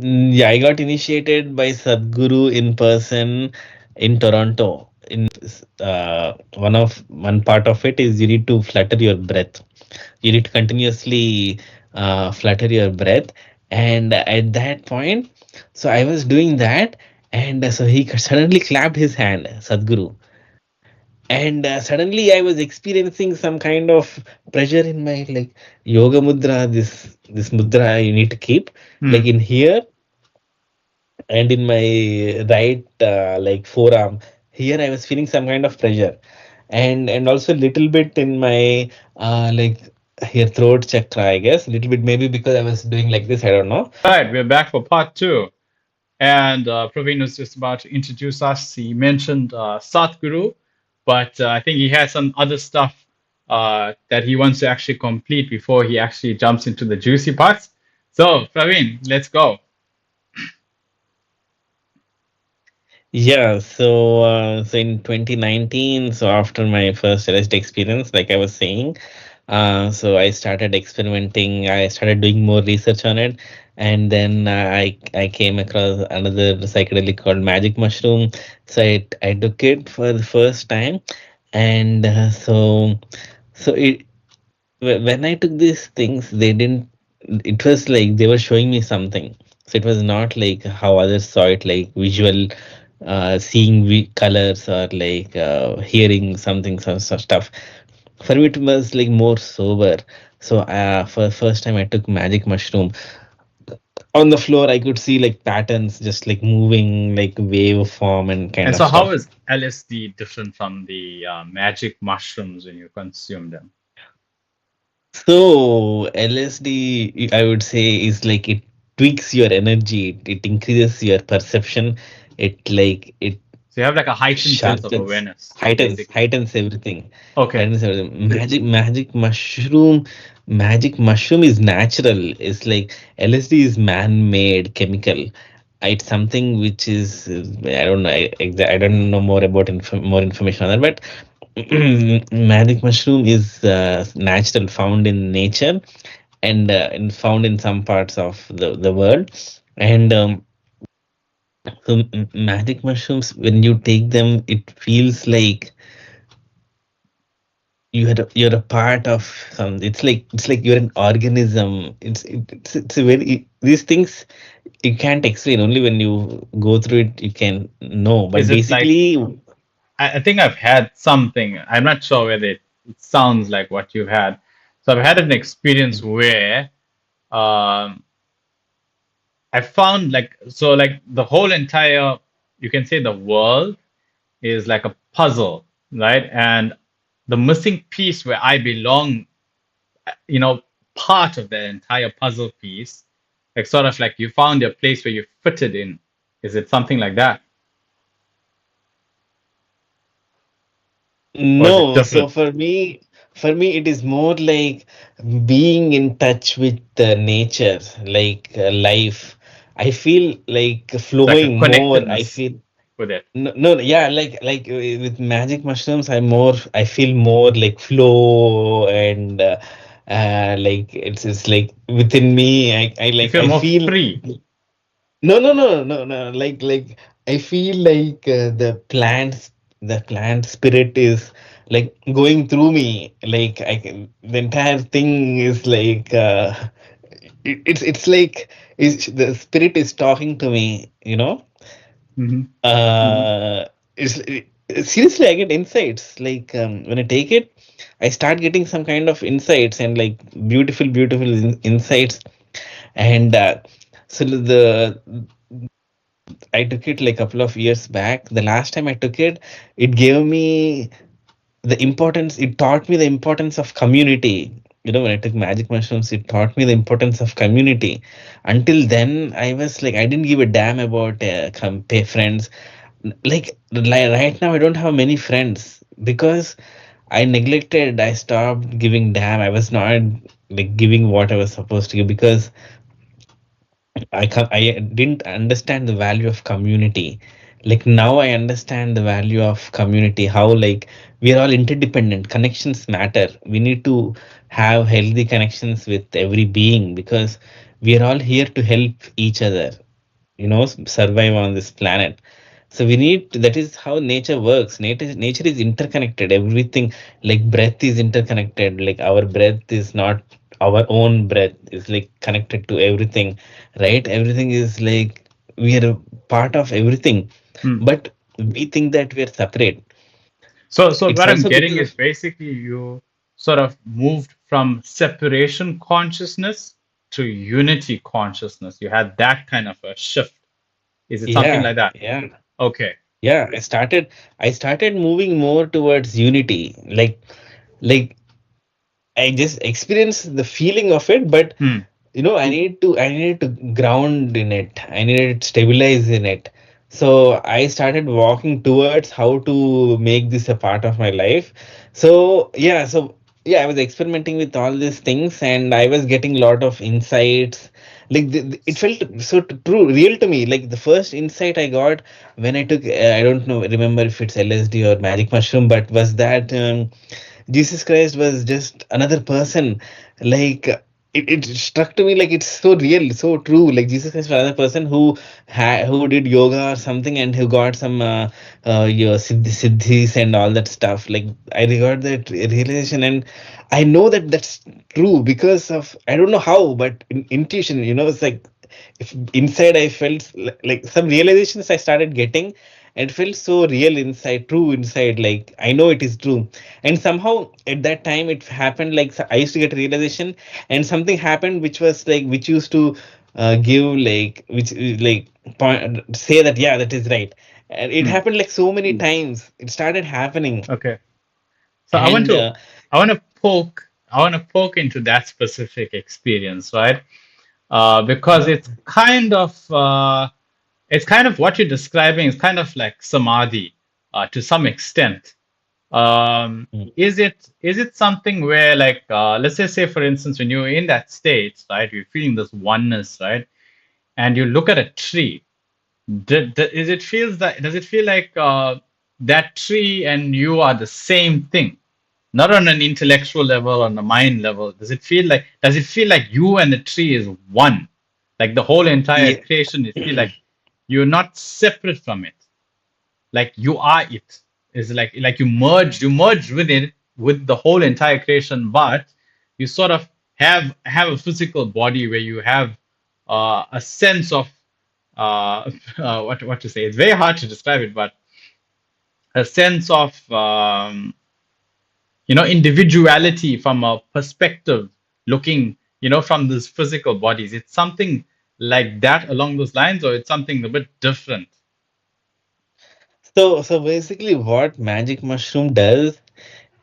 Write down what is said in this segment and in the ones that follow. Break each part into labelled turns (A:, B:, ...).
A: Yeah, I got initiated by Sadhguru in person in Toronto. One part of it is you need to flutter your breath. You need to continuously flutter your breath. And at that point, so I was doing that, and so he suddenly clapped his hand, Sadhguru, and suddenly I was experiencing some kind of pressure in my like yoga mudra. This mudra you need to keep like
B: Hmm.
A: in here and in my right like forearm. Here I was feeling some kind of pressure, and also little bit in my like here throat chakra, I guess little bit, maybe because I was doing like this, I don't know.
B: Right, we're back for part two. And Praveen was just about to introduce us. He mentioned Satguru, but I think he has some other stuff that he wants to actually complete before he actually jumps into the juicy parts. So, Praveen, let's go.
A: Yeah, so in 2019, so after my first LSD experience, like I was saying, so I started experimenting. I started doing more research on it, and then I came across another psychedelic called magic mushroom. So I took it for the first time, and so when I took these things, they didn't. It was like they were showing me something. So it was not like how others saw it, like visual, seeing colors or like hearing something, some stuff. For me, it was like more sober. So for first time, I took magic mushroom. On the floor, I could see like patterns, just like moving, like wave form and kind
B: And
A: of
B: so, how
A: stuff.
B: is LSD different from the magic mushrooms when you consume them?
A: So LSD, I would say, is like it tweaks your energy. It increases your perception. It
B: So, you have like a heightened sense of
A: sharpens,
B: awareness,
A: heightens,
B: basically.
A: heightens everything.
B: Okay.
A: Heightens everything. Magic mushroom is natural. It's like LSD is man-made chemical. It's something which is I don't know. I don't know more about more information on that, but magic mushroom is natural, found in nature, and found in some parts of the world. And so magic mushrooms, when you take them, it feels like you're a part of some. It's like you're an organism. It's a very, these things you can't explain. Only when you go through it you can know. But
B: Is it like,
A: basically,
B: I think I've had something, I'm not sure whether it sounds like what you've had. So, I've had an experience where um, I found like, so like the whole entire, you can say the world is like a puzzle, right? And the missing piece where I belong, you know, part of the entire puzzle piece, like sort of like you found your place where you fitted in. Is it something like that? Or is it
A: no. So
B: different?
A: for me, it is more like being in touch with nature, like life. I feel like
B: It's like a
A: flowing more. I
B: connectedness
A: feel
B: with it.
A: no, no, yeah, with magic mushrooms, I feel more like flow, and like it's like within me.
B: You feel
A: I
B: more
A: feel.
B: free.
A: No, no, no, no, no. Like I feel like the plant spirit is like going through me. Like I can, the entire thing is like it's like the spirit is talking to me.
B: Hmm.
A: Uh, seriously, I get insights. Like when I take it, I start getting some kind of insights, and like beautiful insights. And so I took it like a couple of years back. The last time I took it, it gave me the importance. It taught me the importance of community. When I took magic mushrooms, it taught me the importance of community. Until then, I was like, I didn't give a damn about pay friends. Like right now, I don't have many friends because I neglected. I stopped giving damn. I was not like giving what I was supposed to give because I didn't understand the value of community. Like now I understand the value of community, how like we are all interdependent. Connections matter. We need to have healthy connections with every being because we are all here to help each other. survive on this planet. So we need, that is how nature works. Nature is interconnected. Everything, like breath is interconnected. Like our breath is not our own breath. It's like connected to everything, right? Everything is like we are a part of everything,
B: Hmm.
A: but we think that we are separate.
B: So
A: It's
B: what I'm
A: also
B: getting
A: because
B: is
A: of,
B: basically you sort of moved from separation consciousness to unity consciousness. You had that kind of a shift. Is it something
A: yeah,
B: like that?
A: yeah,
B: Okay.
A: yeah. I started moving more towards unity. Like I just experienced the feeling of it, but
B: Hmm.
A: I needed to ground in it. I needed to stabilize in it. So I started walking towards how to make this a part of my life. So I was experimenting with all these things, and I was getting a lot of insights. Like it felt so true, real to me. Like the first insight I got when I took, I don't know, remember if it's LSD or magic mushroom, but was that Jesus Christ was just another person. Like it struck to me like it's so real, so true. Like Jesus Christ was another person who did yoga or something and who got some your siddhis and all that stuff. Like I regard that realization, and I know that that's true because of, I don't know how, but intuition. It's like if inside I felt like some realizations I started getting. It felt so real inside, true inside. Like I know it is true, and somehow at that time it happened. Like I used to get realization, and something happened which was like which used to give like which like say that yeah, that is right, and it
B: Hmm.
A: happened like so many times. It started happening,
B: Okay. So
A: and
B: I want to poke into that specific experience, right? Because it's kind of what you're describing is kind of like samadhi to some extent. Is it something where like let's say for instance when you're in that state, right, you're feeling this oneness, right, and you look at a tree. Does it feel like that tree and you are the same thing? Not on an intellectual level, on the mind level. Does it feel like you and the tree is one? Like the whole entire
A: yeah.
B: creation, you feel like you're not separate from it. Like you are it. It's like you merge with it, with the whole entire creation, but you sort of have a physical body where you have a sense of what to say. It's very hard to describe it, but a sense of individuality from a perspective, looking from these physical bodies. It's something like that along those lines, or it's something a bit different.
A: So basically, what magic mushroom does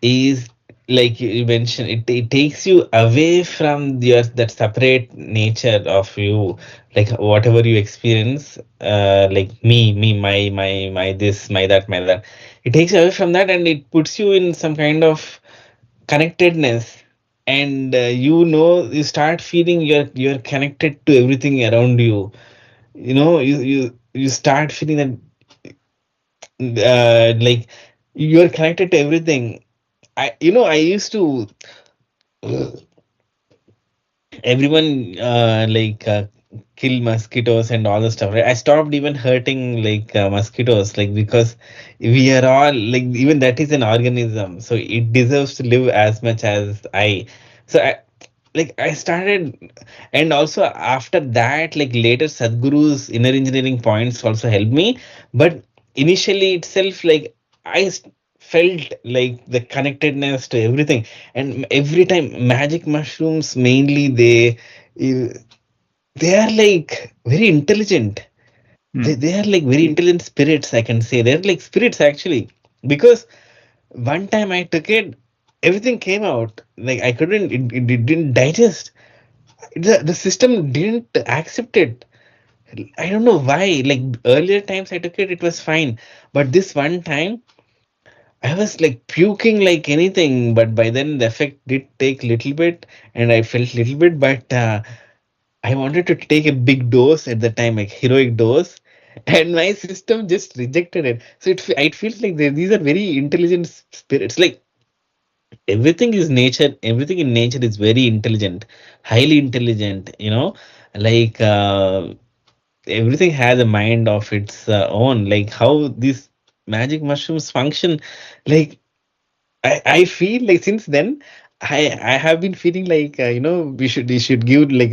A: is, like you mentioned, it takes you away from your that separate nature of you, like whatever you experience, like me, my this, my that, my that. It takes you away from that, and it puts you in some kind of connectedness, and you start feeling you're connected to everything around you. You start feeling that like you're connected to everything. I used to everyone kill mosquitoes and all the stuff, right? I stopped even hurting like mosquitoes, like because we are all like, even that is an organism, so it deserves to live as much as I. So I started, and also after that, like later Sadhguru's inner engineering points also helped me. But initially itself, like I felt like the connectedness to everything, and every time magic mushrooms mainly, eh, they are like very intelligent. they,
B: Hmm.
A: they are like very intelligent spirits, I can say. They're like spirits actually, because one time I took it, everything came out. Like I couldn't, it didn't digest. The system didn't accept it. I don't know why. Like earlier times I took it, it was fine, but this one time I was like puking like anything. But by then the effect did take little bit, and I felt little bit. But I wanted to take a big dose at the time, like heroic dose, and my system just rejected it. So it feels like these are very intelligent spirits. Like everything is nature. Everything in nature is very intelligent, highly intelligent. Like. everything has a mind of its own. Like how these magic mushrooms function, like I feel like since then I have been feeling like we should give like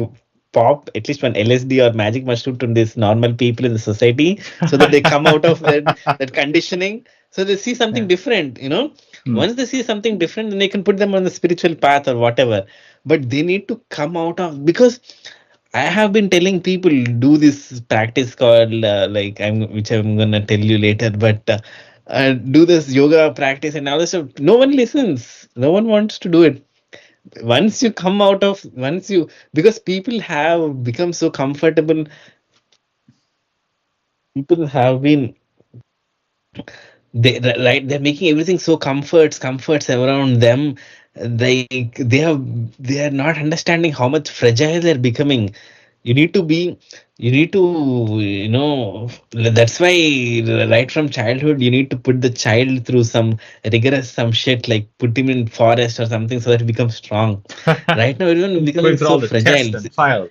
A: pop at least one LSD or magic mushroom to these normal people in the society so that they come out of that conditioning, so they see something
B: Yeah.
A: different.
B: Hmm.
A: Once they see something different, then they can put them on the spiritual path or whatever. But they need to come out of, because I have been telling people do this practice called like which I'm gonna tell you later, but do this yoga practice and all this stuff. No one listens. No one wants to do it. Once you, because people have become so comfortable. People have been right. They're making everything so comforts around them. They are not understanding how much fragile they're becoming. You need to be, you need to, that's why right from childhood you need to put the child through some rigorous some shit, like put him in forest or something so that he becomes strong. Right now everyone is becoming
B: Going through
A: so
B: all the tests
A: fragile.
B: and trials.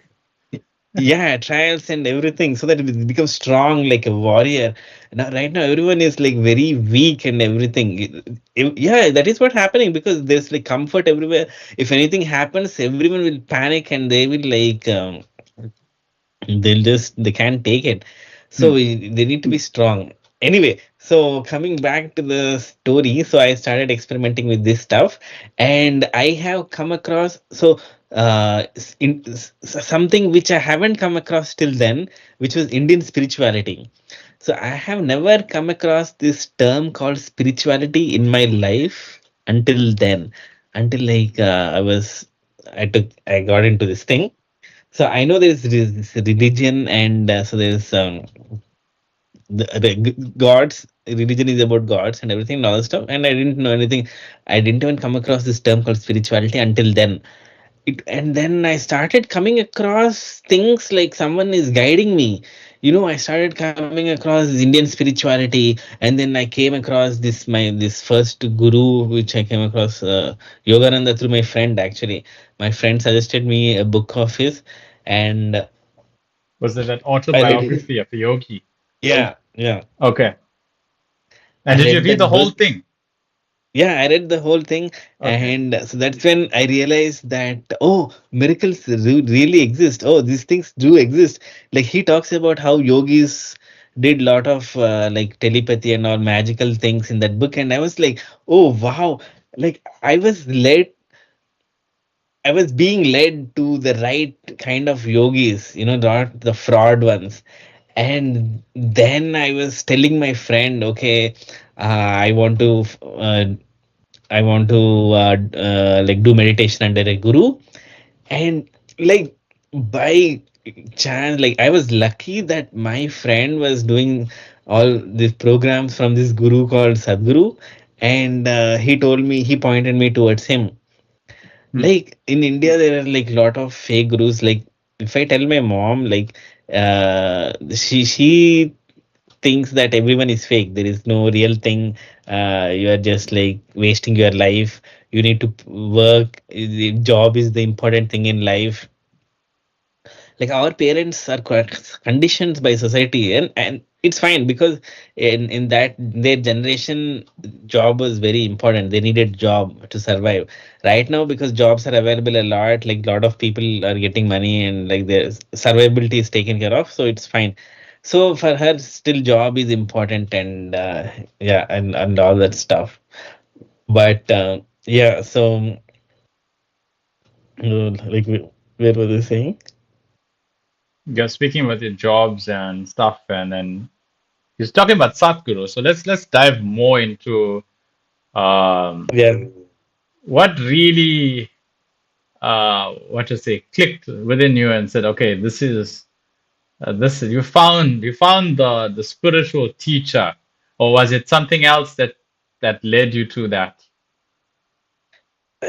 A: Yeah, trials and everything so that it becomes strong like a warrior. Now right now everyone is like very weak and everything. Yeah, that is what happening because there's like comfort everywhere. If anything happens, everyone will panic and they will like they can't take it. So
B: Hmm.
A: they need to be strong. Anyway, so coming back to the story, so I started experimenting with this stuff, and I have come across something which I haven't come across till then, which was Indian spirituality. So I have never come across this term called spirituality in my life until then, until like I got into this thing. So I know there's this religion, and so there's the gods. Religion is about gods and everything, and all that stuff. And I didn't know anything. I didn't even come across this term called spirituality until then. And then I started coming across things like someone is guiding me. I started coming across Indian spirituality, and then I came across this first guru, which I came across Yogananda through my friend. Actually, my friend suggested me a book of his, and
B: Was it that
A: I read it.
B: autobiography of a yogi?
A: Yeah, yeah.
B: Okay. And
A: I
B: did you
A: read
B: read the
A: that
B: whole
A: book.
B: thing?
A: Yeah, I read the whole thing,
B: Okay.
A: and so that's when I realized that miracles really exist. Oh, these things do exist. Like he talks about how yogis did lot of like telepathy and all magical things in that book, and I was like, oh wow! Like I was being led to the right kind of yogis, not the fraud ones. And then I was telling my friend, okay, I want to like do meditation under a guru, and like by chance, like I was lucky that my friend was doing all these programs from this guru called Sadhguru, and he pointed me towards him.
B: Hmm.
A: Like in India, there are like lot of fake gurus. Like if I tell my mom, like she thinks that everyone is fake. There is no real thing. You are just like wasting your life. You need to work. The job is the important thing in life. Like our parents are conditioned by society, and it's fine because in that their generation job was very important. They needed job to survive. Right now, because jobs are available a lot, like a lot of people are getting money, and like their survivability is taken care of, so it's fine. So for her still job is important, and yeah, and all that stuff. But yeah, so like where was I saying?
B: You're speaking about your jobs and stuff, and then he's talking about Sadhguru. So let's dive more into um,
A: Yeah.
B: what really what to say clicked within you and said, okay, this is this you found the spiritual teacher, or was it something else that led you to that?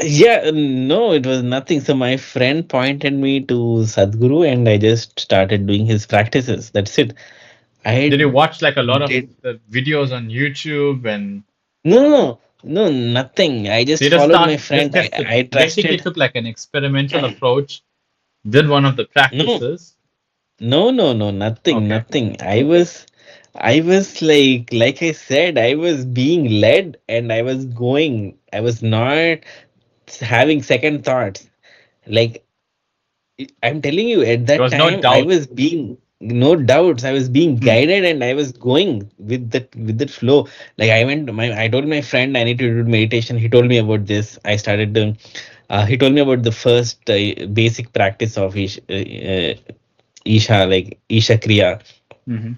A: Yeah, no, it was nothing. So my friend pointed me to Sadhguru, and I just started doing his practices. That's it.
B: Did
A: I
B: you watch like a lot of
A: did
B: the videos on YouTube and
A: no, nothing. I
B: so
A: just
B: you just
A: followed my
B: start just
A: friend.
B: tested,
A: I
B: basically
A: trusted.
B: took like an experimental approach, did one of the
A: No,
B: practices.
A: No, no, no, nothing,
B: Okay.
A: nothing. I was like I said, I was being led and I was going. I was not having second thoughts. Like I'm telling you, at
B: There
A: that
B: was no
A: time, I
B: doubt.
A: was being no doubts. I was being
B: Hmm.
A: guided, and I was going with that flow. Like I told my friend I need to do meditation. He told me about this. I started doing. He told me about the first basic practice of Isha, like Isha Kriya.
B: Hmm.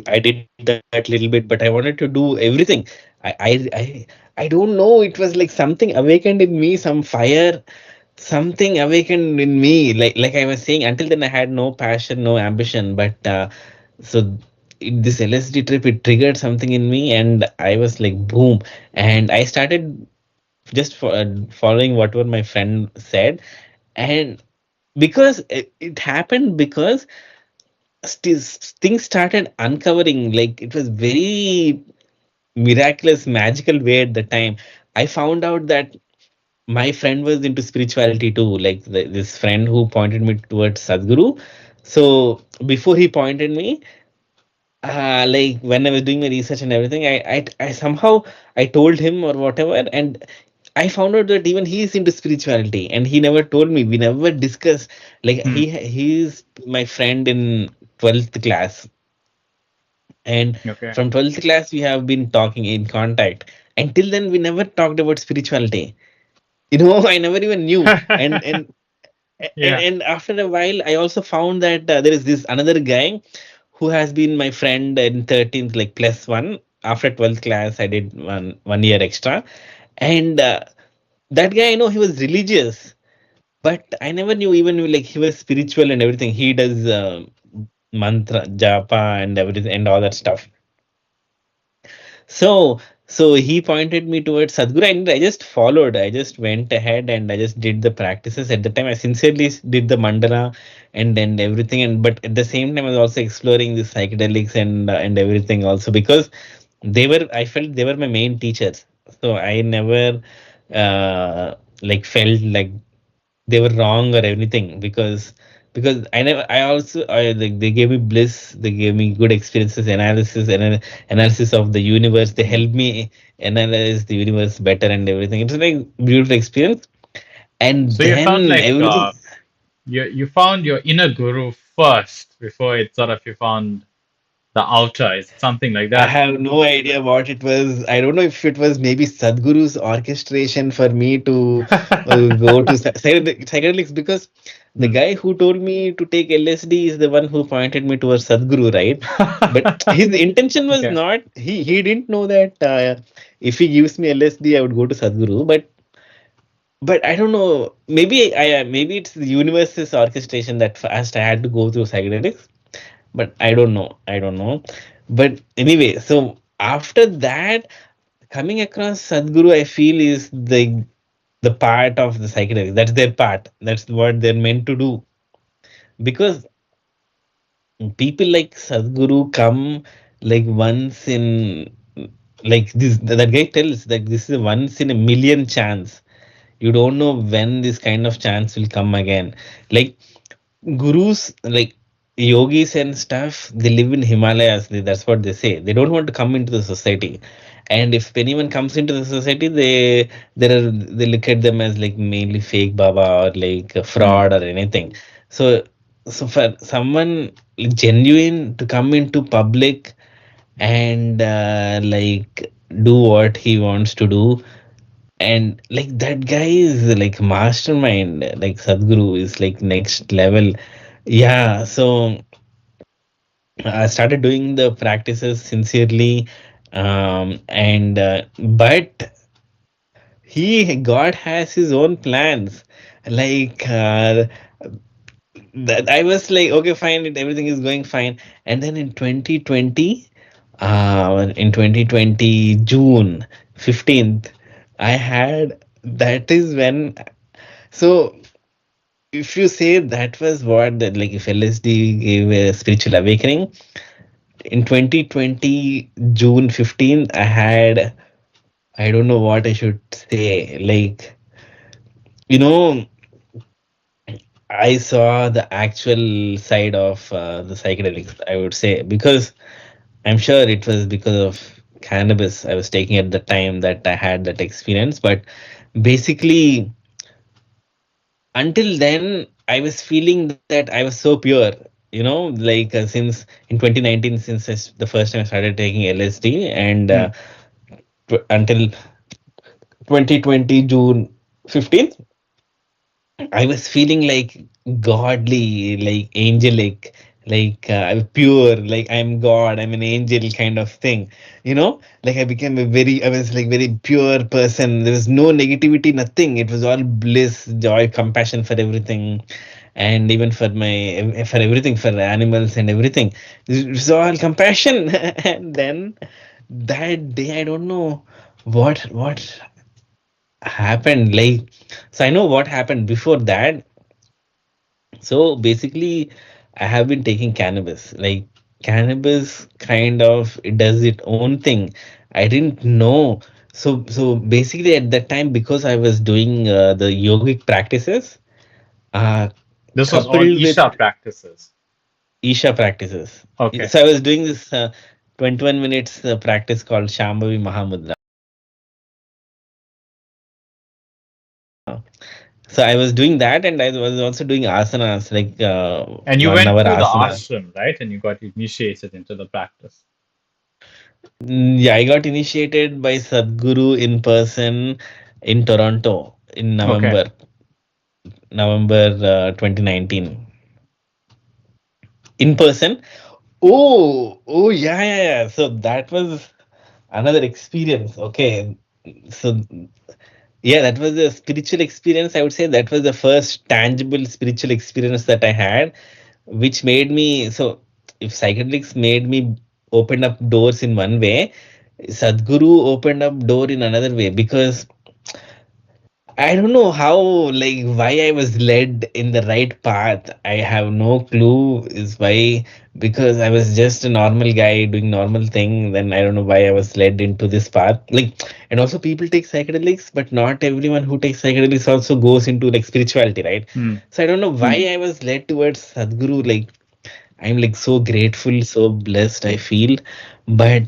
A: I did that little bit, but I wanted to do everything. I, I, I, I don't know. It was like something awakened in me, some fire, something awakened in me. Like I was saying, until then I had no passion, no ambition. But so this LSD trip, it triggered something in me, and I was like, boom. And I started just following whatever my friend said, and because it happened because things started uncovering. Like it was very miraculous, magical way at the time. I found out that my friend was into spirituality too, like this friend who pointed me towards Sadhguru. So before he pointed me, like when I was doing my research and everything, I somehow I told him or whatever, and I found out that even he is into spirituality, and he never told me. We never discussed. Like
B: Hmm.
A: he's my friend in 12th class, and
B: Okay.
A: from 12th class we have been talking in contact. Until then, we never talked about spirituality. I never even knew. And
B: Yeah.
A: and after a while, I also found that there is this another guy who has been my friend in 13th, like plus one. After 12th class, I did one year extra, and that guy, I know he was religious, but I never knew even like he was spiritual and everything. He does mantra, japa, and everything, and all that stuff. So, so he pointed me towards Sadhguru, and I just followed. I just went ahead and I just did the practices. At the time, I sincerely did the mandala and everything. And but at the same time, I was also exploring the psychedelics and everything also, because I felt they were my main teachers. So I never like felt like they were wrong or anything, because they gave me bliss, they gave me good experiences, analysis of the universe. They helped me analyze the universe better and everything. It was like beautiful experience. And
B: So you found
A: then
B: like
A: everything.
B: you found your inner guru first before it sort of you found the outer. Is it something like
A: I
B: that?
A: have no idea what it was. I don't know if it was maybe Sadhguru's orchestration for me to go to psychedelics, because the
B: Hmm.
A: guy who told me to take LSD is the one who pointed me towards Sadhguru, right? But his intention was
B: Okay.
A: not, he didn't know that if he gives me LSD, I would go to Sadhguru. But I don't know. Maybe it's the universe's orchestration that first I had to go through psychedelics, but I don't know. But anyway, so after that, coming across Sadhguru, I feel is the part of the psychedelic. That's their part. That's what they're meant to do. Because people like Sadhguru come like once in, like this, that guy tells that this is a once in a million chance. You don't know when this kind of chance will come again. Like gurus, like yogis and stuff, they live in Himalayas. That's what they say. They don't want to come into the society, and if anyone comes into the society, they look at them as like mainly fake baba or like a
B: Hmm.
A: fraud or anything. So so for someone genuine to come into public and like do what he wants to do, and like that guy is like mastermind. Like Sadhguru is like next level. Yeah, so I started doing the practices sincerely, and but he God has his own plans. Like that I was like, okay, fine, everything is going fine. And then in 2020, in 2020 June 15th, I had that is when. So if you say that was what that, like if LSD gave a spiritual awakening, in 2020 June 15th, I had, I don't know what I should say. Like, you know, I saw the actual side of the psychedelics, I would say, because I'm sure it was because of cannabis I was taking at the time that I had that experience. But basically, until then, I was feeling that I was so pure, like since in 2019, since the first time I started taking LSD, and
B: Hmm.
A: until 2020, June 15th, I was feeling like godly, like angelic, like I'm pure, like I'm God, I'm an angel kind of thing. Like I was like very pure person. There was no negativity, nothing. It was all bliss, joy, compassion for everything, and even for everything, for animals and everything. It was all compassion. And then that day, I don't know what happened. Like, so I know what happened before that. So basically, I have been taking cannabis. Like cannabis kind of it does its own thing. I didn't know. So basically at that time, because I was doing the yogic practices, uh,
B: This was all
A: coupled with
B: Isha practices.
A: Isha practices.
B: Okay.
A: So I was doing this 21 minutes practice called Shambhavi Mahamudra. So I was doing that, and I was also doing asanas, like
B: And you
A: 1 hour
B: went to the
A: asana.
B: ashram, right? And you got initiated into the practice.
A: Yeah, I got initiated by Sadhguru in person in Toronto in
B: Okay.
A: November 2019. In person. Oh, yeah, yeah, yeah. So that was another experience. Okay. So yeah, that was a spiritual experience. I would say that was the first tangible spiritual experience that I had, which made me so. If psychedelics made me open up doors in one way, Sadhguru opened up door in another way, because I don't know how, like, why I was led in the right path. I have no clue is why, because I was just a normal guy doing normal thing. Then I don't know why I was led into this path. Like, and also people take psychedelics, but not everyone who takes psychedelics also goes into like spirituality, right?
B: Hmm.
A: So I don't know why I was led towards Sadhguru. Like, I'm like so grateful, so blessed, I feel. But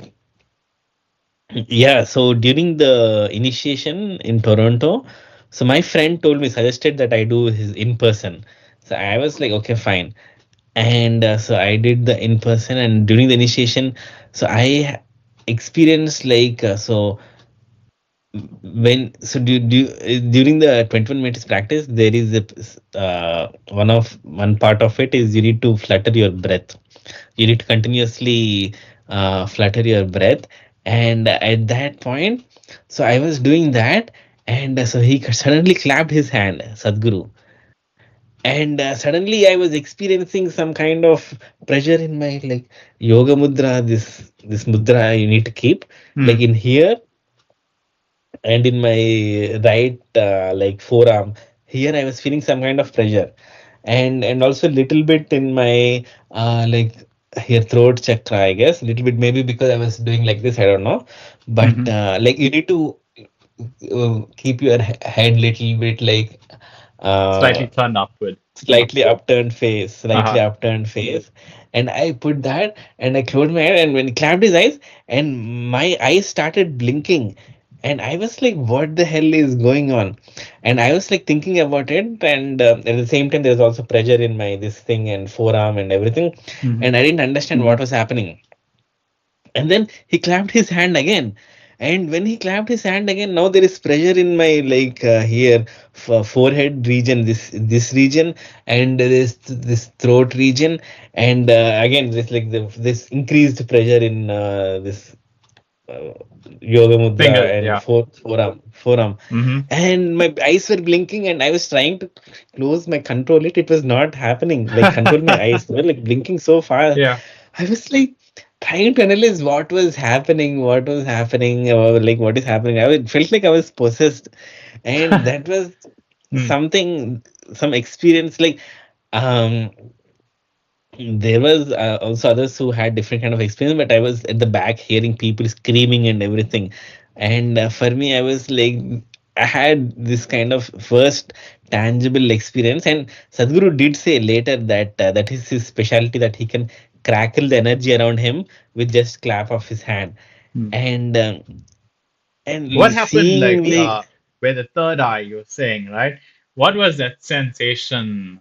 A: yeah, so during the initiation in Toronto, so my friend told me, suggested that I do his in person. So I was like, okay, fine. And so I did the in person, and during the initiation, so I experienced like, during the 21 minutes practice, there is one part of it is you need to flutter your breath. You need to continuously flutter your breath. And at that point, so I was doing that, and so he suddenly clapped his hand, Sadhguru. And suddenly I was experiencing some kind of pressure in my, like, yoga mudra, this mudra you need to keep,
B: Hmm.
A: like, in here and in my right, like, forearm. Here I was feeling some kind of pressure, and also little bit in my, like, here throat chakra, I guess, little bit, maybe because I was doing like this, I don't know. But
B: Hmm.
A: like, you need to keep your head little bit, like, uh,
B: Slightly turned upward.
A: slightly
B: Uh-huh.
A: upturned face. And I put that, and I closed my eyes, and when he clapped his eyes, and my eyes started blinking, and I was like, what the hell is going on? And I was like thinking about it, and at the same time there's also pressure in my this thing and forearm and everything,
B: Hmm.
A: and I didn't understand what was happening. And then he clapped his hand again, and when he clapped his hand again, now there is pressure in my, like, here, forehead region, this region, and this throat region. And again, this, like, this increased pressure in this uh, yoga mudra
B: Fingers,
A: and
B: yeah.
A: forearm.
B: Hmm.
A: And my eyes were blinking, and I was trying to close my control it was not happening, like, control my eyes, they were like blinking so far.
B: Yeah.
A: I was like trying to analyze what was happening, or like what is happening. Felt like I was possessed, and that was
B: Hmm.
A: something, some experience, like, um there was also others who had different kind of experience, but I was at the back hearing people screaming and everything. And for me, I was like, I had this kind of first tangible experience. And Sadhguru did say later that that is his specialty, that he can crackle the energy around him with just clap of his hand.
B: Hmm.
A: And
B: What happened,
A: seeing
B: like,
A: like,
B: where the third eye you're saying, right? What was that sensation,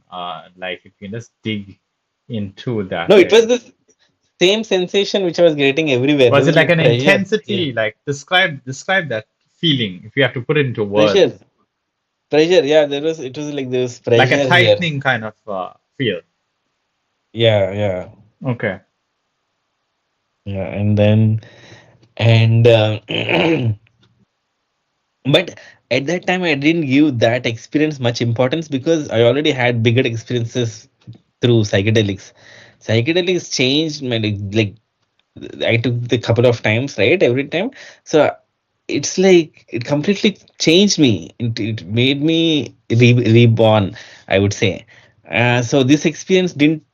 B: like, if you just dig into
A: no,
B: that
A: it was
B: area?
A: the same sensation which I was getting everywhere. There
B: Was it
A: was
B: like
A: like
B: an
A: pressure. Yeah.
B: intensity? Like, describe that feeling if you have to put it into
A: Pressure.
B: words.
A: Pressure. Yeah, there was, it was like there was
B: Like a
A: pressure here.
B: tightening kind of feel.
A: Yeah, yeah.
B: Okay.
A: Yeah. And then and but at that time I didn't give that experience much importance because I already had bigger experiences through psychedelics. Psychedelics changed my like I took the couple of times, right? Every time. So it's like it completely changed me. It made me reborn, I would say. So this experience didn't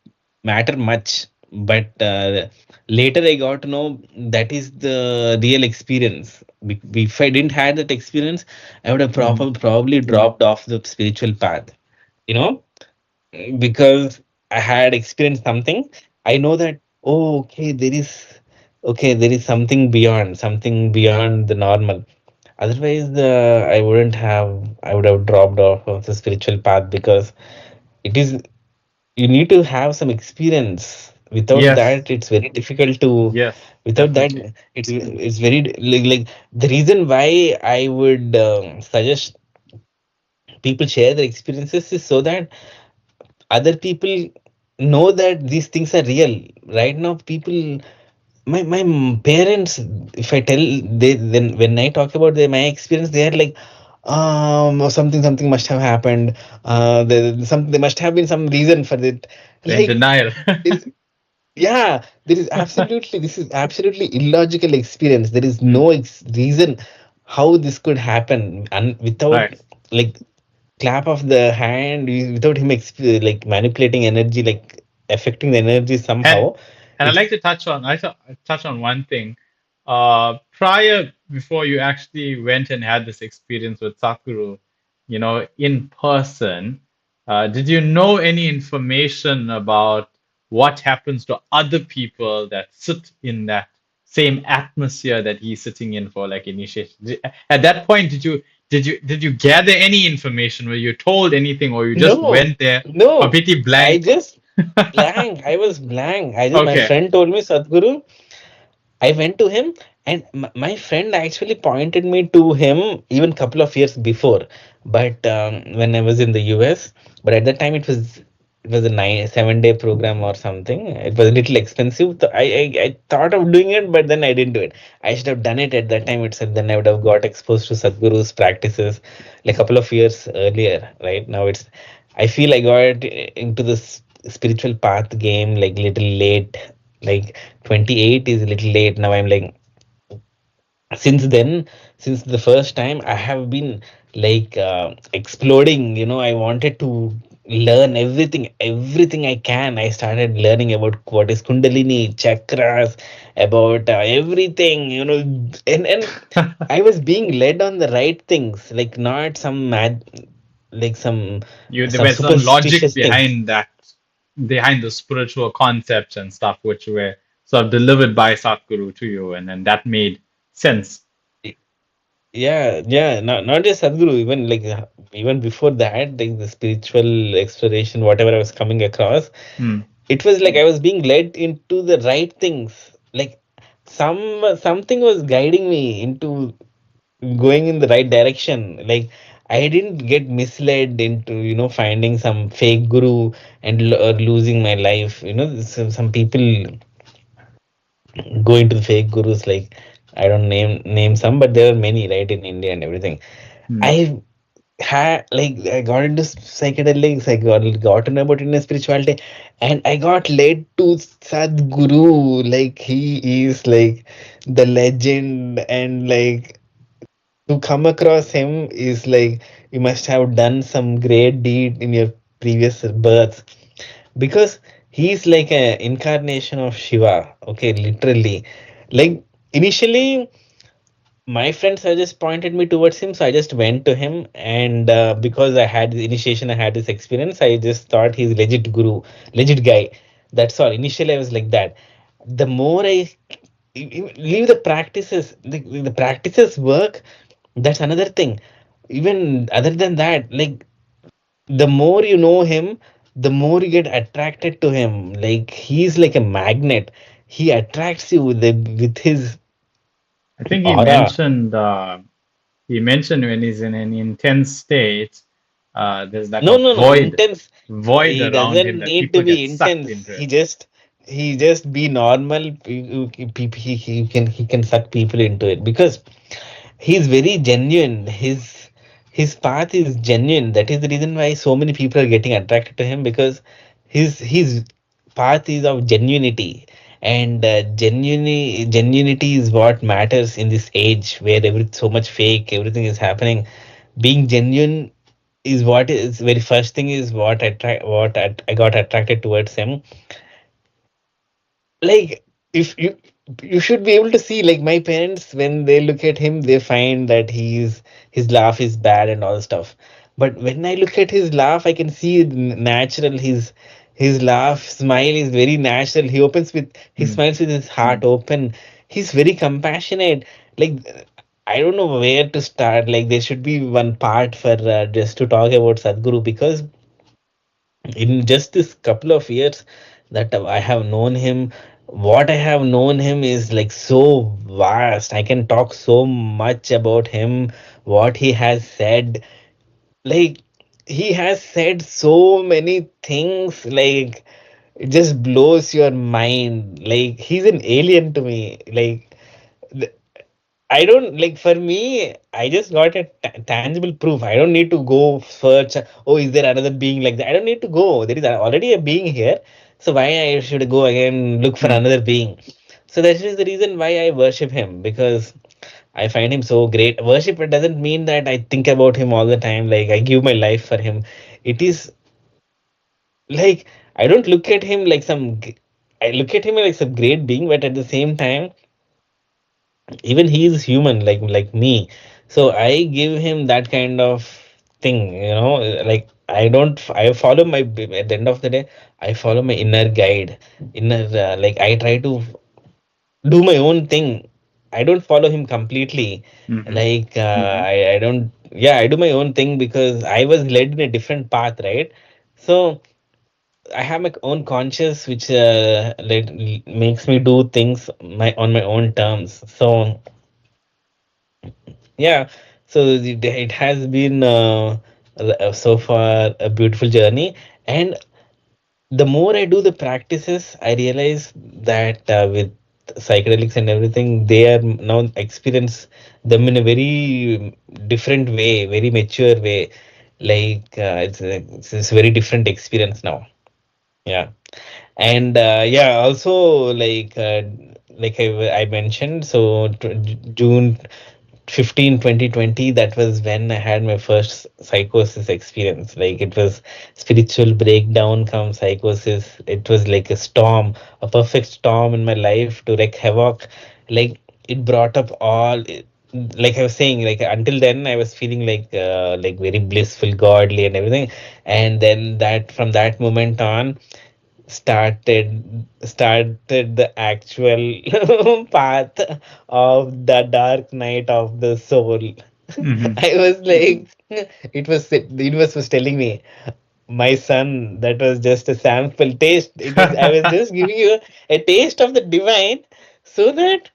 A: matter much, but later I got to know that is the real experience. If I didn't had that experience, I would have
B: Hmm.
A: probably dropped off the spiritual path. You know, because I had experienced something. I know that, oh, okay, there is something beyond the normal. Otherwise, I would have dropped off of the spiritual path because it is, you need to have some experience. Without
B: Yes.
A: that, it's very difficult to,
B: Yes.
A: without that,
B: Definitely.
A: it's very like the reason why I would suggest people share their experiences is so that other people know that these things are real. Right now people, my parents, if I tell, they, then when I talk about my experience, they are like, something must have happened, there must have been some reason for it.
B: They're in
A: Like,
B: denial.
A: there is, yeah, there is absolutely, this is absolutely illogical experience. There is
B: Hmm.
A: no reason how this could happen, and without
B: Right.
A: like clap of the hand, without him like manipulating energy, like affecting the energy
B: And
A: somehow.
B: and I'd
A: It's
B: like to touch on one thing. Prior, before you actually went and had this experience with Sakuru, in person, did you know any information about what happens to other people that sit in that same atmosphere that he's sitting in for like initiation? At that point, did you gather any information? Were you told anything, or you just
A: no,
B: went there
A: no.
B: completely
A: I
B: blank?
A: just blank. I was blank. I just, my
B: Okay.
A: friend told me, Sadhguru, I went to him, and my friend actually pointed me to him even couple of years before. But when I was in the US, but at that time it was a 7-day program or something. It was a little expensive. So I thought of doing it, but then I didn't do it. I should have done it at that time itself. Then I would have got exposed to Sadhguru's practices like a couple of years earlier. Right now, it's, I feel I got into this spiritual path game like little late. Like 28 is a little late now. I'm like, since then, since the first time I have been like exploding. I wanted to learn everything I can. I started learning about what is kundalini, chakras, about everything, and I was being led on the right things, like not some mad, like
B: There
A: some
B: was some logic
A: superstitious things.
B: behind that, behind the spiritual concepts and stuff, which were sort of delivered by Satguru to you, and then that made sense.
A: Yeah, yeah, not just Sadhguru, even like even before that, like the spiritual exploration, whatever I was coming across,
B: Hmm.
A: it was like I was being led into the right things. Like something was guiding me into going in the right direction. Like I didn't get misled into, finding some fake guru and or losing my life. Some people go into the fake gurus, like I don't name some, but there are many, right, in India and everything.
B: Hmm.
A: I had like I got into psychedelics, I got to know about Indian spirituality, and I got led to Sadhguru. Like he is like the legend, and like to come across him is like you must have done some great deed in your previous births, because he's like an incarnation of Shiva. Okay, literally. Like initially, my friends have just pointed me towards him, so I just went to him. And because I had the initiation, I had this experience, I just thought he's legit guru, legit guy. That's all. Initially I was like that. The more I leave the practices, the practices work, that's another thing. Even other than that, like, the more you know him, the more you get attracted to him. Like, he's like a magnet. He attracts you with his
B: I think
A: aura.
B: he mentioned when he's in an intense state, there's like
A: No,
B: a
A: no, no. Intense.
B: void
A: He
B: around him
A: doesn't
B: that
A: need to
B: people get
A: be
B: sucked
A: intense.
B: into it.
A: He just be normal. He can suck people into it because he's very genuine. His path is genuine. That is the reason why so many people are getting attracted to him, because his path is of genuinity. And genuinity is what matters in this age where so much fake everything is happening. Being genuine is what is very first thing, is I got attracted towards him. Like, if you should be able to see, like, my parents, when they look at him, they find that his laugh is bad and all stuff. But when I look at his laugh, I can see natural. His laugh smile is very natural. He
B: Mm.
A: smiles with his heart open. He's very compassionate. Like, I don't know where to start. Like, there should be one part for just to talk about Sadhguru, because in just this couple of years that I have known him, what I have known him is like so vast. I can talk so much about him, what he has said. Like, he has said so many things, like, it just blows your mind. Like, he's an alien to me. Like, I don't, like, for me, I just got a tangible proof. I don't need to go search. Oh, is there another being like that? I don't need to go. There is already a being here. So why I should go again look for
B: Mm.
A: another being? So that is the reason why I worship him, because I find him so great. Worship, it doesn't mean that I think about him all the time. Like, I give my life for him. It is like, I don't look at him like I look at him like some great being, but at the same time, even he is human like me. So I give him that kind of thing, like, I follow my, at the end of the day, I follow my inner guide, like, I try to do my own thing. I don't follow him completely.
B: Mm-hmm.
A: Like,
B: Mm-hmm.
A: I don't, yeah, I do my own thing because I was led in a different path, right? So I have my own conscience, which makes me do things on my own terms. So yeah, so it has been so far a beautiful journey. And the more I do the practices, I realize that with psychedelics and everything, they are now experience them in a very different way, very mature way. Like, it's a very different experience now. Yeah. And yeah, also, like I mentioned, so June 15, 2020, that was when I had my first psychosis experience. Like, it was spiritual breakdown come psychosis. It was like a storm, a perfect storm in my life to wreak havoc. Like, it brought up like I was saying, like, until then I was feeling like very blissful, godly and everything. And then that from that moment on started the actual path of the dark night of the soul.
B: Mm-hmm.
A: I was like, the universe was telling me, my son, that was just a sample taste. I was just giving you a taste of the divine, so that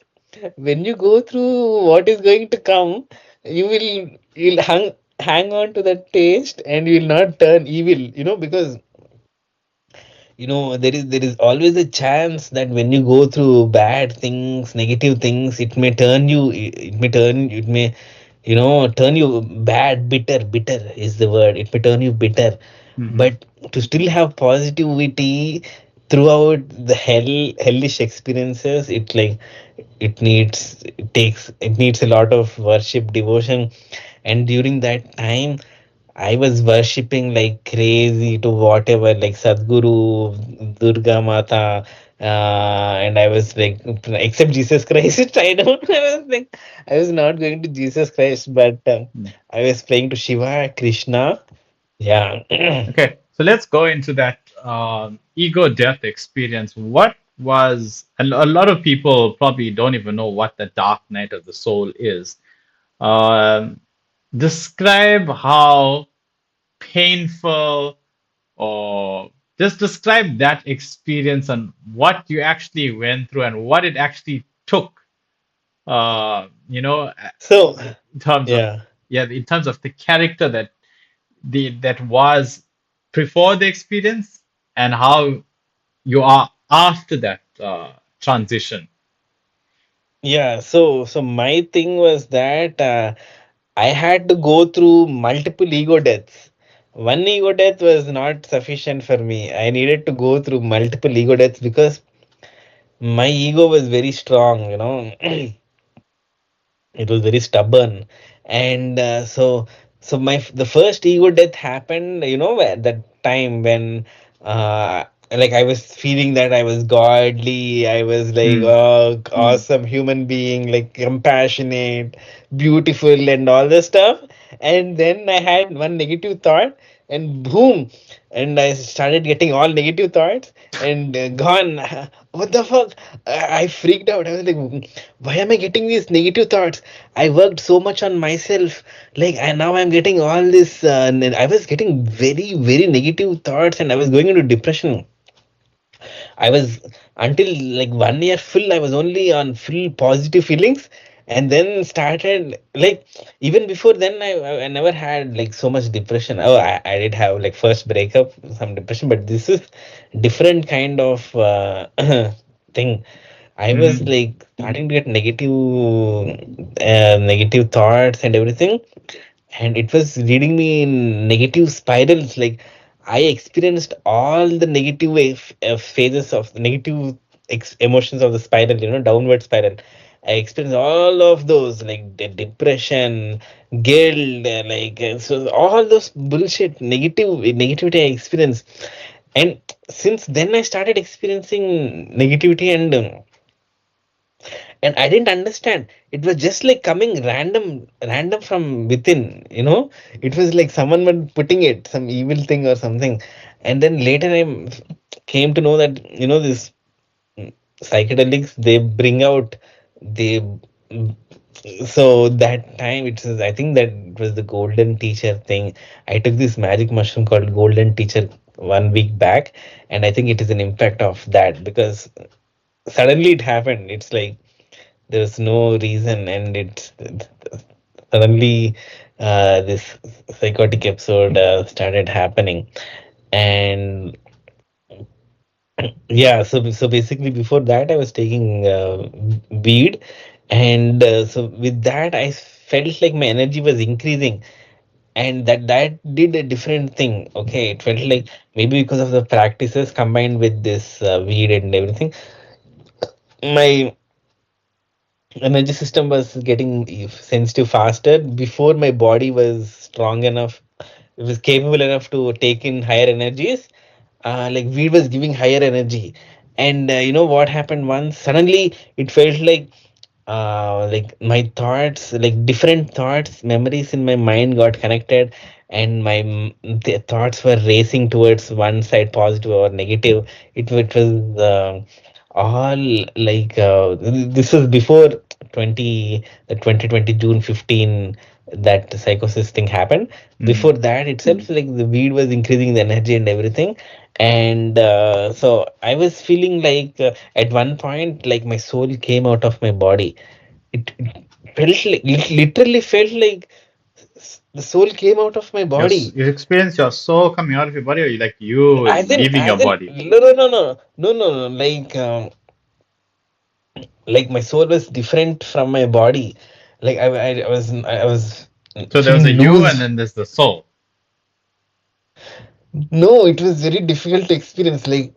A: when you go through what is going to come, you'll hang on to that taste, and you will not turn evil, because there is always a chance that when you go through bad things, negative things, it may turn you bad. Bitter is the word. It may turn you bitter.
B: Mm-hmm.
A: But to still have positivity throughout the hellish experiences, it needs a lot of worship, devotion. And during that time, I was worshipping like crazy to whatever, like Sadhguru, Durga Mata. And I was like, except Jesus Christ, I don't. I was like, I was not going to Jesus Christ, but
B: Mm.
A: I was praying to Shiva, Krishna. Yeah.
B: Okay, so let's go into that ego death experience. What was, and a lot of people probably don't even know what the dark night of the soul is. Um, Describe how painful, or just describe that experience and what you actually went through and what it actually took, you know,
A: So,
B: in terms of,
A: yeah.
B: yeah, in terms of the character that that was before the experience and how you are after that transition.
A: Yeah, so my thing was that I had to go through multiple ego deaths. One ego death was not sufficient for me. I needed to go through multiple ego deaths because my ego was very strong, you know. It was very stubborn, and so the first ego death happened, you know, at that time when uh like I was feeling that I was godly, I was like,
B: Mm,
A: oh,
B: mm,
A: awesome human being, like compassionate, beautiful, and all this stuff. And then I had one negative thought, and boom, and I started getting all negative thoughts, and gone. What the fuck? I freaked out. I was like, why am I getting these negative thoughts? I worked so much on myself, like, and now I'm getting all this. I was getting very, very negative thoughts, and I was going into depression. I was until like 1 year full, I was only on full positive feelings, and then started like even before then, I never had like so much depression. Oh, I did have like first breakup, some depression, but this is different kind of thing. I was
B: mm,
A: like starting to get negative thoughts and everything, and it was leading me in negative spirals. Like I experienced all the negative phases of the negative emotions of the spiral, you know, downward spiral. I experienced all of those, like the depression, guilt, so all those bullshit negativity I experienced. And since then I started experiencing negativity, and I didn't understand. It was just like coming random from within, you know. It was like someone was putting it, some evil thing or something. And then later I came to know that, you know, this psychedelics, they bring out, they so that time it was, I think that it was the golden teacher thing. I took this magic mushroom called golden teacher 1 week back, and I think it is an impact of that, because suddenly it happened. It's like there's no reason, and it's suddenly this psychotic episode started happening. And yeah, so basically before that I was taking weed, and so with that I felt like my energy was increasing, and that did a different thing. Okay, it felt like maybe because of the practices combined with this weed and everything, my energy system was getting sensitive faster. Before, my body was strong enough, it was capable enough to take in higher energies. Like weed was giving higher energy. And you know what happened once? Suddenly it felt like my thoughts, like different thoughts, memories in my mind got connected, and the thoughts were racing towards one side, positive or negative. It was all like this was before 2020 June 15, that psychosis thing happened.
B: mm.
A: Before that itself, like the weed was increasing the energy and everything. And so I was feeling like at one point, like my soul came out of my body. It felt like, literally felt like the soul came out of my body.
B: You experience your soul coming out of your body, or you like you leaving your
A: As in,
B: body?
A: no. Like my soul was different from my body. Like I was
B: So there was a
A: feeling
B: you, and
A: loose.
B: then there's the soul.
A: No, it was very difficult to experience. Like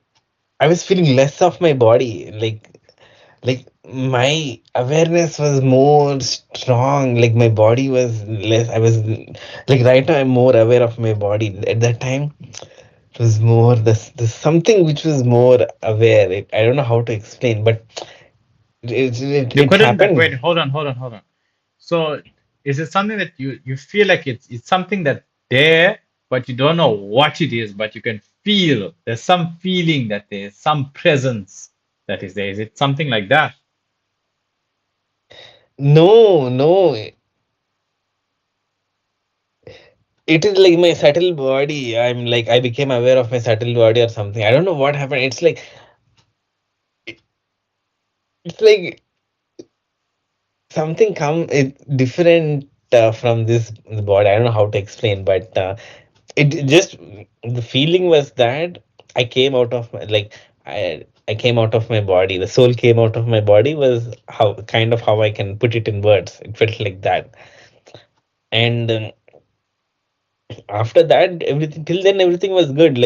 A: I was feeling less of my body. Like my awareness was more strong. Like my body was less. I was like right now I'm more aware of my body. At that time, It was more this something which was more aware. I don't know how to explain, but
B: You
A: it
B: couldn't like
A: happened.
B: wait, hold on. So is it something that you feel like it's something that there, but you don't know what it is, but you can feel there's some feeling that there's some presence that is there. Is it something like that?
A: No, no. It is like my subtle body. I'm like I became aware of my subtle body or something. I don't know what happened. It's like something come it different from this body. I don't know how to explain, but it just the feeling was that I came out of my like I came out of my body. The soul came out of my body was how kind of how I can put it in words. It felt like that. And after that, everything till then everything was good.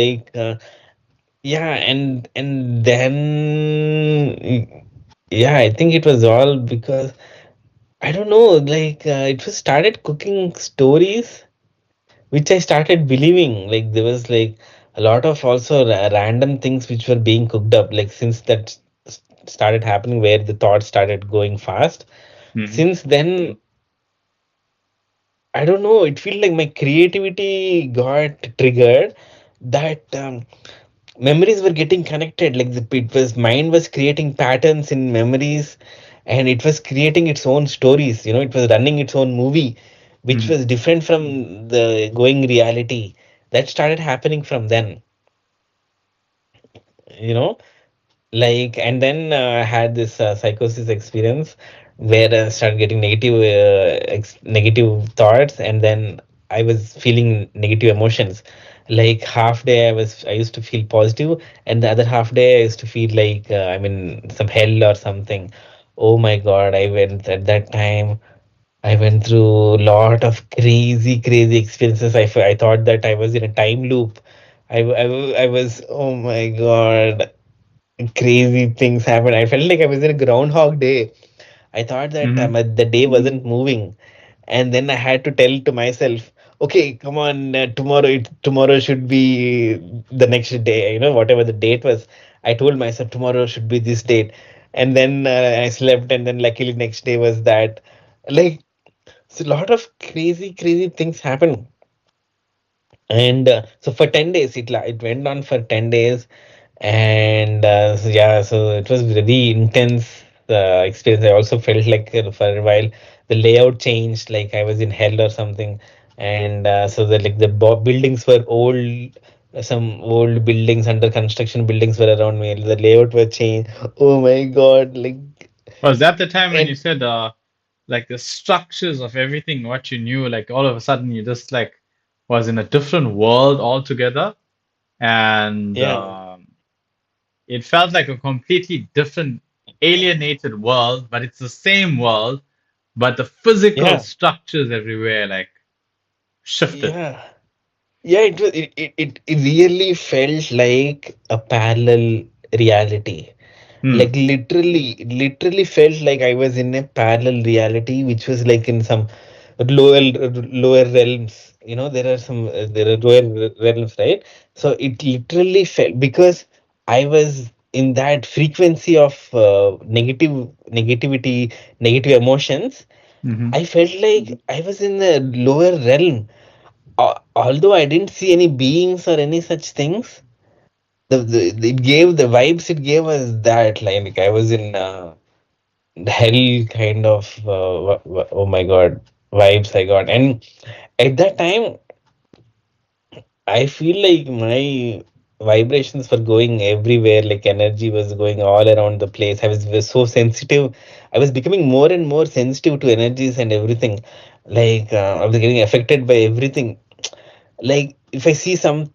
A: Yeah, and then yeah, I think it was all because I don't know, it was started cooking stories which I started believing. Like there was like a lot of also random things which were being cooked up. Like since that started happening, where the thoughts started going fast.
B: Hmm.
A: Since then, I don't know. It feels like my creativity got triggered. That memories were getting connected. Like it was mind was creating patterns in memories, and it was creating its own stories. It was running its own movie, which
B: Hmm.
A: was different from the going reality. That started happening from then. You know, and then I had this psychosis experience where I started getting negative thoughts, and then I was feeling negative emotions. Like half day I used to feel positive, and the other half day I used to feel like I'm in some hell or something. Oh my God, I went at that time. I went through a lot of crazy experiences. I thought that I was in a time loop. I was, oh my God, crazy things happened. I felt like I was in a Groundhog Day. I thought that
B: Hmm.
A: the day wasn't moving, and then I had to tell to myself, "Okay, come on, tomorrow should be the next day. Whatever the date was." I told myself tomorrow should be this date, and then I slept, and then luckily next day was that. Like, so a lot of crazy things happened. And so for 10 days, it went on for 10 days. And so yeah, so it was very intense experience. I also felt like for a while the layout changed, like I was in hell or something. And so the buildings were old, some old buildings, under construction buildings were around me. The layout were changed. Oh my God,
B: Was that the time when you
A: and
B: said like the structures of everything, what you knew, like all of a sudden you just like was in a different world altogether, and
A: yeah,
B: it felt like a completely different alienated world, but it's the same world, but the physical
A: yeah,
B: structures everywhere like shifted.
A: yeah. Yeah, it really felt like a parallel reality.
B: Hmm.
A: Like literally felt like I was in a parallel reality, which was like in some lower lower realms. There are there are lower realms, right? So it literally felt because I was in that frequency of negativity, negative emotions.
B: Hmm.
A: I felt like I was in the lower realm. Although I didn't see any beings or any such things, it gave the vibes it gave us that like I was in hell kind of oh my God, vibes I got. And at that time I feel like my vibrations were going everywhere, like energy was going all around the place. I was so sensitive. I was becoming more and more sensitive to energies and everything. I was getting affected by everything. Like if I see some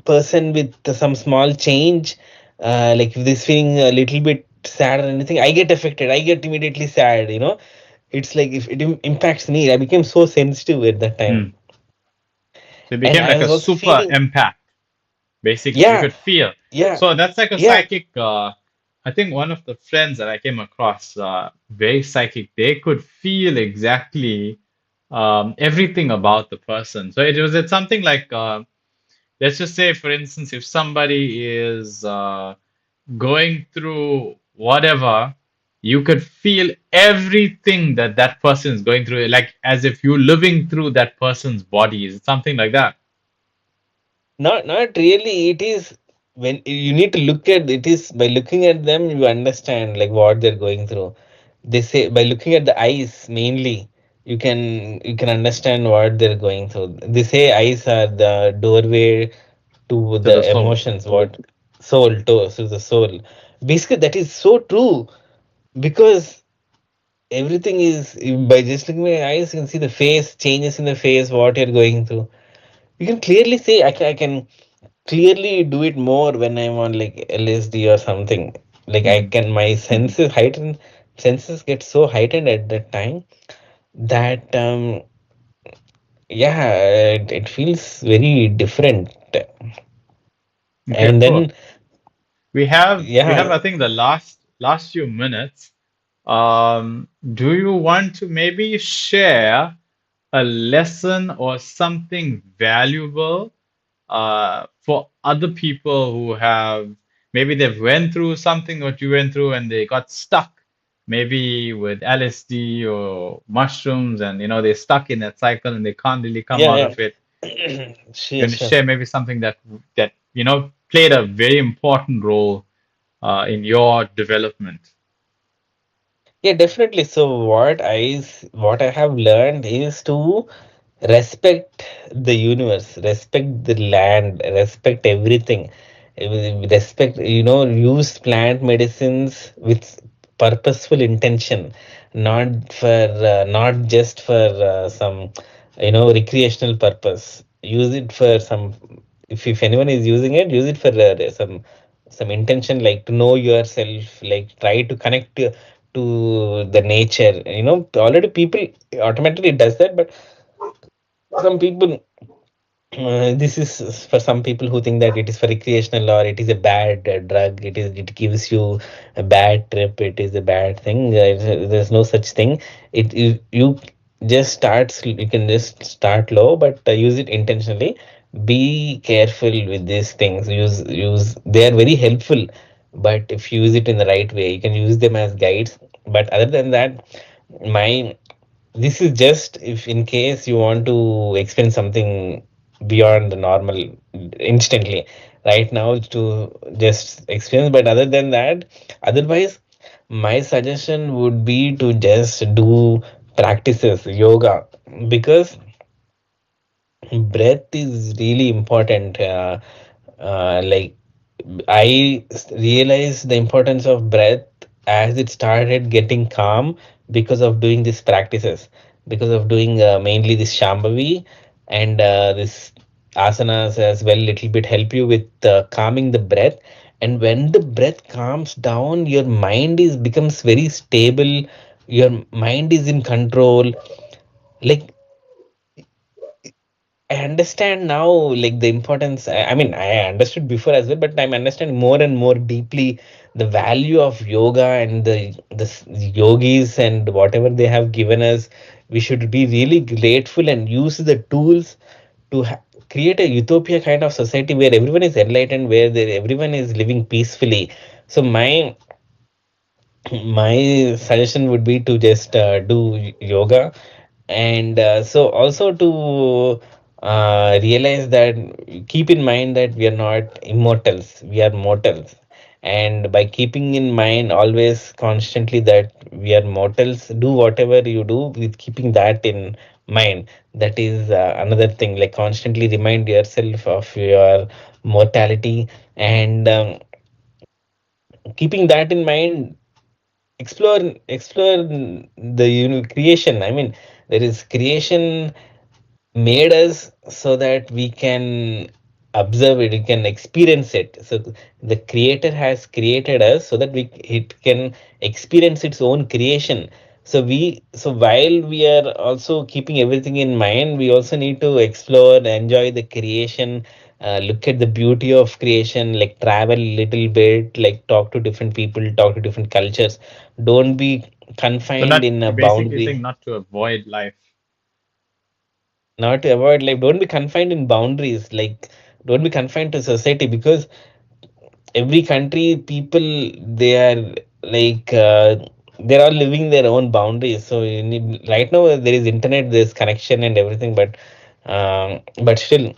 A: person with some small change, like if this feeling a little bit sad or anything, I get affected. I get immediately sad. It's like if it impacts me, I became so sensitive at that time.
B: Hmm. So it
A: And
B: became
A: I
B: like a
A: was also
B: super
A: feeling,
B: empath. Basically, you
A: yeah,
B: could feel.
A: yeah,
B: So that's like a
A: yeah,
B: psychic. I think one of the friends that I came across, very psychic, they could feel exactly everything about the person. So it was it something like let's just say, for instance, if somebody is going through whatever, you could feel everything that that person is going through, like as if you're living through that person's body. Is it something like that?
A: Not really. It is when you need to look at it is by looking at them you understand like what they're going through. They say by looking at the eyes mainly you can understand what they're going through. They say eyes are the doorway to
B: To the
A: the
B: soul.
A: emotions, what soul to the soul. Basically, that is so true because everything is by just looking at my eyes, you can see the face changes in the face, what you're going through. You can clearly say I can clearly do it more when I'm on like LSD or something. Like I
B: Mhm.
A: can my senses get so heightened at that time that yeah, it feels very different.
B: Okay,
A: And
B: cool.
A: then
B: We have
A: yeah,
B: I think the last few minutes. Do you want to maybe share a lesson or something valuable for other people who have maybe they've went through something what you went through and they got stuck maybe with LSD or mushrooms and they're stuck in that cycle and they can't really come out
A: yeah,
B: of it.
A: yeah.
B: You
A: Sure,
B: want to
A: sure.
B: share maybe something that played a very important role in your development.
A: Yeah, definitely. So what I have learned is to respect the universe, respect the land, respect everything. Respect, use plant medicines with purposeful intention, not just for some, recreational purpose. Use it for some, if anyone is using it, use it for some intention, like to know yourself, like try to connect to the nature. Already people automatically does that, but some people this is for some people who think that it is for recreational or it is a bad drug. It gives you a bad trip. It is a bad thing. There's no such thing. You just you can just start low, but use it intentionally. Be careful with these things. Use. They are very helpful, but if you use it in the right way, you can use them as guides. But other than that, my this is just if in case you want to experience something beyond the normal instantly right now to just experience. But other than that, otherwise, my suggestion would be to just do practices yoga because breath is really important. Like realized the importance of breath as it started getting calm because of doing these practices, because of doing mainly this Shambhavi and this asanas as well. Little bit help you with calming the breath, and when the breath calms down, your mind is becomes very stable. Your mind is in control. Like I understand now, like the importance. I mean, I understood before as well, but I'm understanding more and more deeply the value of yoga and the yogis and whatever they have given us. We should be really grateful and use the tools to create a utopia kind of society where everyone is enlightened, where everyone is living peacefully. So my suggestion would be to just do yoga, and so also to realize that keep in mind that we are not immortals, we are mortals. And by keeping in mind always constantly that we are mortals, do whatever you do with keeping that in mind. That is another thing, like constantly remind yourself of your mortality, and keeping that in mind, explore the creation. I mean, there is creation made us so that we can observe it, we can experience it. So the creator has created us so that we it can experience its own creation. So while we are also keeping everything in mind, we also need to explore, enjoy the creation, look at the beauty of creation, like travel a little bit, like talk to different people, talk to different cultures. Don't be
B: So
A: confined
B: not
A: in a
B: you're basically
A: boundary.
B: saying not to avoid life.
A: Not to avoid, like don't be confined in boundaries, like don't be confined to society, because every country people, they are like they're all living their own boundaries. So you need, right now there is internet, there's connection and everything, but still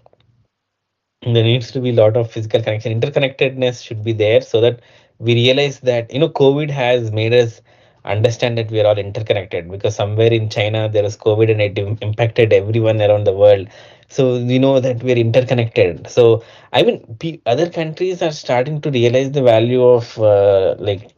A: there needs to be a lot of physical connection. Interconnectedness should be there, so that we realize that, COVID has made us understand that we are all interconnected, because somewhere in China there was COVID and it impacted everyone around the world. So we know that we're interconnected. So I mean, other countries are starting to realize the value of like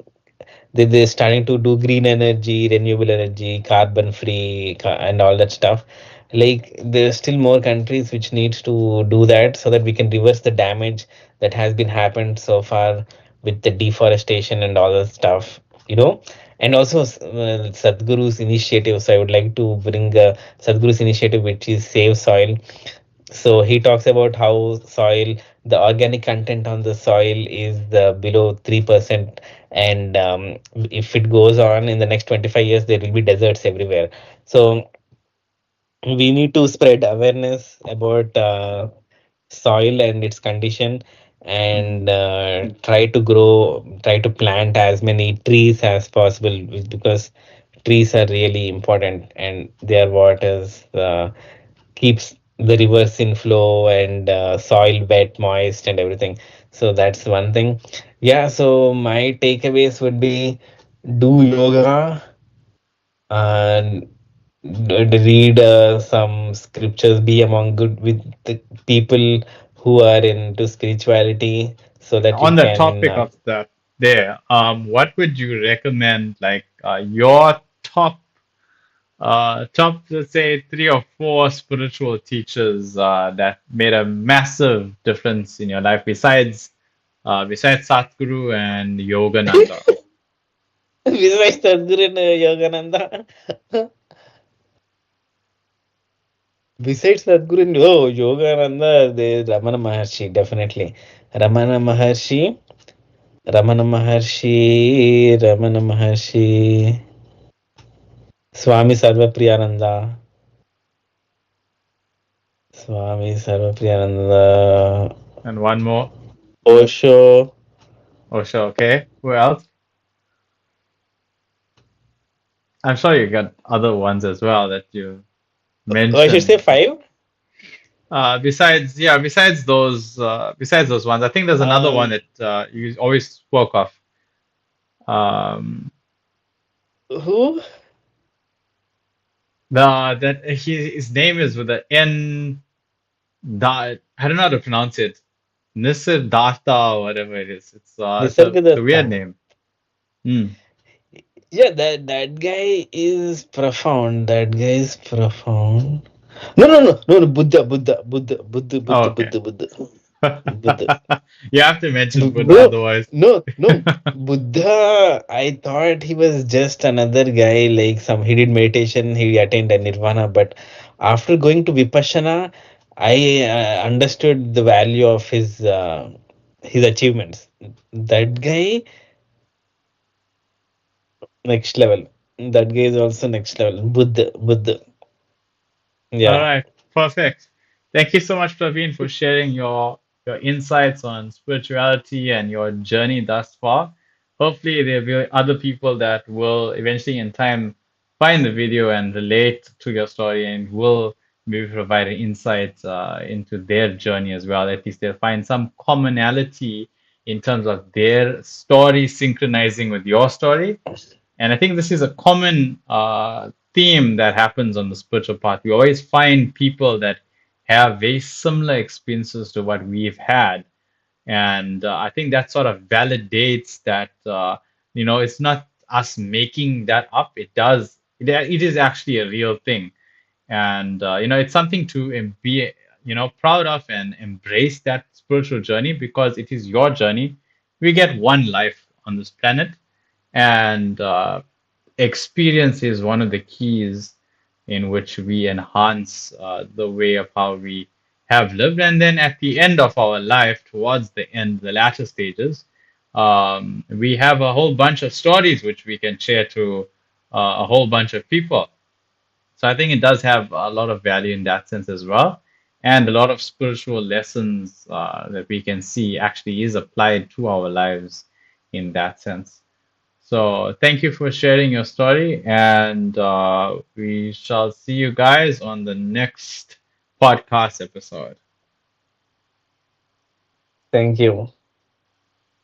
A: they're starting to do green energy, renewable energy, carbon free, and all that stuff. Like there's still more countries which needs to do that, so that we can reverse the damage that has been happened so far with the deforestation and all that stuff, you know. And also Sadhguru's initiative. So I would like to bring Sadhguru's initiative, which is Save Soil. So he talks about how soil, the organic content on the soil is below 3%. And if it goes on in the next 25 years, there will be deserts everywhere. So we need to spread awareness about soil and its condition, and try to plant as many trees as possible, because trees are really important, and they are what is keeps the rivers in flow, and soil wet, moist, and everything. So that's one thing. Yeah, so my takeaways would be, do yoga, and read some scriptures, be among good with the people who are into spirituality, so that you
B: On the
A: can
B: topic of that, there, what would you recommend, like your top, let's say, three or four spiritual teachers that made a massive difference in your life besides Satguru and Yogananda?
A: besides Sadhguru and Yogananda. Besides Sadhguru and Yogananda, there's Ramana Maharshi, definitely. Ramana Maharshi, Ramana Maharshi, Ramana Maharshi, Swami Sarvapriyananda, Swami Sarvapriyananda,
B: And one more.
A: Osho.
B: Oh, sure. Okay. Who else? I'm sure you got other ones as well that you
A: Oh, I should say
B: mentioned.
A: five.
B: Besides those ones, I think there's another one
A: Um,
B: that you always spoke of. Um,
A: who?
B: his name is with the N. I don't know how to pronounce it. Nisir Datta or whatever it is. It's a
A: Nisargadatta.
B: weird name. Hmm.
A: Yeah, that guy is profound. That guy is profound. No, no, no, no, no. Buddha, Buddha, Buddha, Buddha,
B: Oh,
A: Buddha,
B: okay.
A: Buddha, Buddha, Buddha.
B: You have to mention Buddha
A: Bro,
B: otherwise.
A: no, no. Buddha, I thought he was just another guy, like some he did meditation, he attained a nirvana, but after going to Vipassana, I understood the value of his achievements. That guy, next level. That guy is also next level. Buddha, Buddha.
B: All
A: Yeah.
B: right, perfect. Thank you so much, Praveen, for sharing your insights on spirituality and your journey thus far. Hopefully, there'll be other people that will eventually, in time, find the video and relate to your story and will maybe provide an insight into their journey as well. At least they'll find some commonality in terms of their story synchronizing with your story. And I think this is a common theme that happens on the spiritual path. We always find people that have very similar experiences to what we've had. And I think that sort of validates that, it's not us making that up. It is actually a real thing. And, it's something to be, proud of and embrace that spiritual journey because it is your journey. We get one life on this planet. And experience is one of the keys in which we enhance the way of how we have lived. And then at the end of our life, towards the end, the latter stages, we have a whole bunch of stories which we can share to a whole bunch of people. So I think it does have a lot of value in that sense as well. and a lot of spiritual lessons that we can see actually is applied to our lives in that sense. So thank you for sharing your story, and we shall see you guys on the next podcast episode.
A: Thank you.